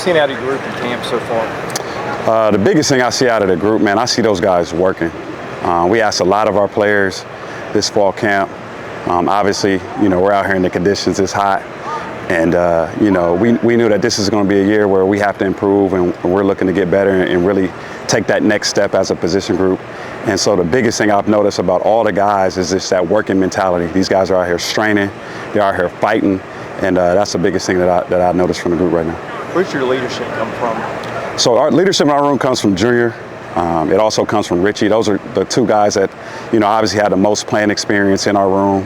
seen out of your group in camp so far? The biggest thing I see out of the group, man, I see those guys working. We asked a lot of our players this fall camp. Obviously, we're out here in the conditions, it's hot. And, we knew that this is going to be a year where we have to improve, and we're looking to get better and really take that next step as a position group. And so the biggest thing I've noticed about all the guys is just that working mentality. These guys are out here straining, they're out here fighting, and that's the biggest thing that I noticed from the group right now. Where's your leadership come from? So our leadership in our room comes from Junior. It also comes from Richie. Those are the two guys that, obviously had the most playing experience in our room.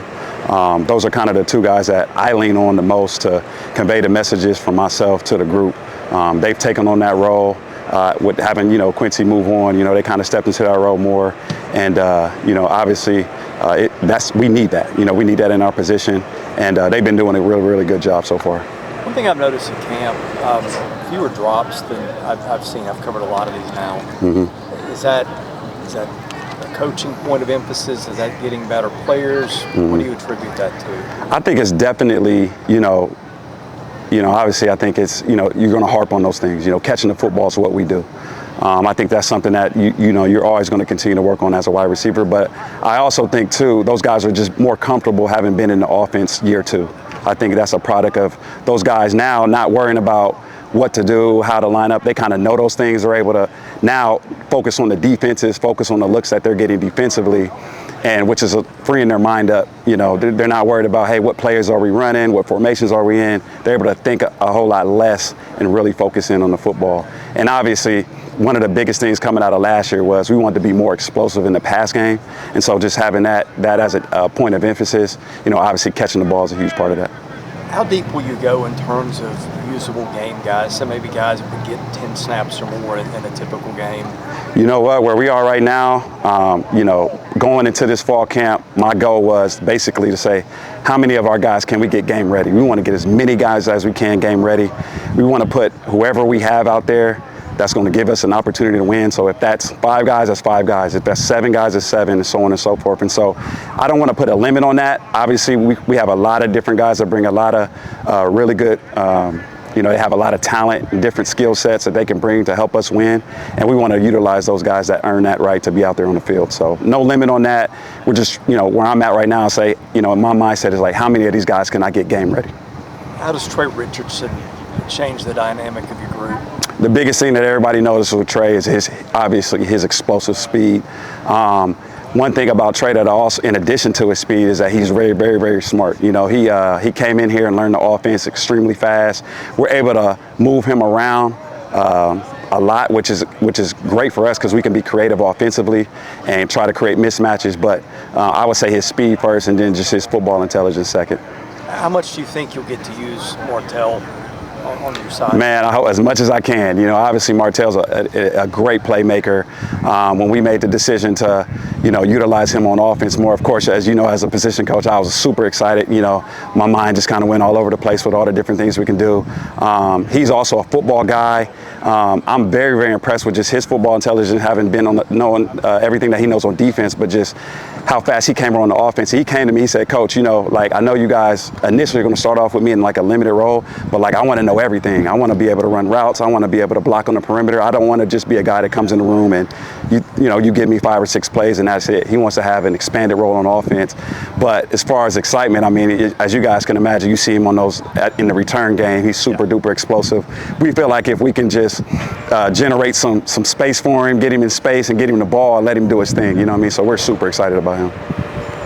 Those are kind of the two guys that I lean on the most to convey the messages from myself to the group. They've taken on that role with having, Quincy move on. They kind of stepped into that role more. And, obviously, we need that. We need that in our position. And they've been doing a really, really good job so far. One thing I've noticed in camp, fewer drops than I've seen. I've covered a lot of these now. Mm-hmm. Is that a coaching point of emphasis? Is that getting better players? Mm-hmm. What do you attribute that to? I think it's definitely, obviously I think it's, you're going to harp on those things. Catching the football is what we do. I think that's something that, you're always going to continue to work on as a wide receiver. But I also think, too, those guys are just more comfortable having been in the offense year two. I think that's a product of those guys now not worrying about what to do, how to line up. They kind of know those things. They're able to now focus on the defenses, focus on the looks that they're getting defensively, and which is freeing their mind up. They're not worried about, hey, what players are we running? What formations are we in? They're able to think a whole lot less and really focus in on the football. And obviously, one of the biggest things coming out of last year was we wanted to be more explosive in the pass game. And so just having that as a point of emphasis, obviously catching the ball is a huge part of that. How deep will you go in terms of usable game guys? So maybe guys would get 10 snaps or more in a typical game. You know what, where we are right now, going into this fall camp, my goal was basically to say, how many of our guys can we get game ready? We want to get as many guys as we can game ready. We want to put whoever we have out there that's going to give us an opportunity to win. So if that's 5 guys, that's 5 guys. If that's 7 guys, it's 7, and so on and so forth. And so I don't want to put a limit on that. Obviously, we have a lot of different guys that bring a lot of really good, they have a lot of talent and different skill sets that they can bring to help us win. And we want to utilize those guys that earn that right to be out there on the field. So no limit on that. We're just, where I'm at right now, say, my mindset is like, how many of these guys can I get game ready? How does Trey Richardson change the dynamic of your group? The biggest thing that everybody notices with Trey is obviously his explosive speed. One thing about Trey that also, in addition to his speed, is that he's very, very, very smart. He came in here and learned the offense extremely fast. We're able to move him around a lot, which is great for us because we can be creative offensively and try to create mismatches. But I would say his speed first, and then just his football intelligence second. How much do you think you'll get to use Martell on your side? Man, I hope as much as I can. Obviously Martell's a great playmaker. When we made the decision to, utilize him on offense more, of course, as you know, as a position coach, I was super excited. My mind just kind of went all over the place with all the different things we can do. He's also a football guy. I'm very, very impressed with just his football intelligence, having been knowing everything that he knows on defense, but just how fast he came on the offense. He came to me, he said, Coach, I know you guys initially are going to start off with me in like a limited role, but I want to know everything. I want to be able to run routes. I want to be able to block on the perimeter. I don't want to just be a guy that comes in the room and you give me 5 or 6 plays and that's it. He wants to have an expanded role on offense. But as far as excitement, as you guys can imagine, you see him on those in the return game. He's super duper explosive. We feel like if we can just generate some space for him, get him in space and get him the ball and let him do his thing, So we're super excited about him.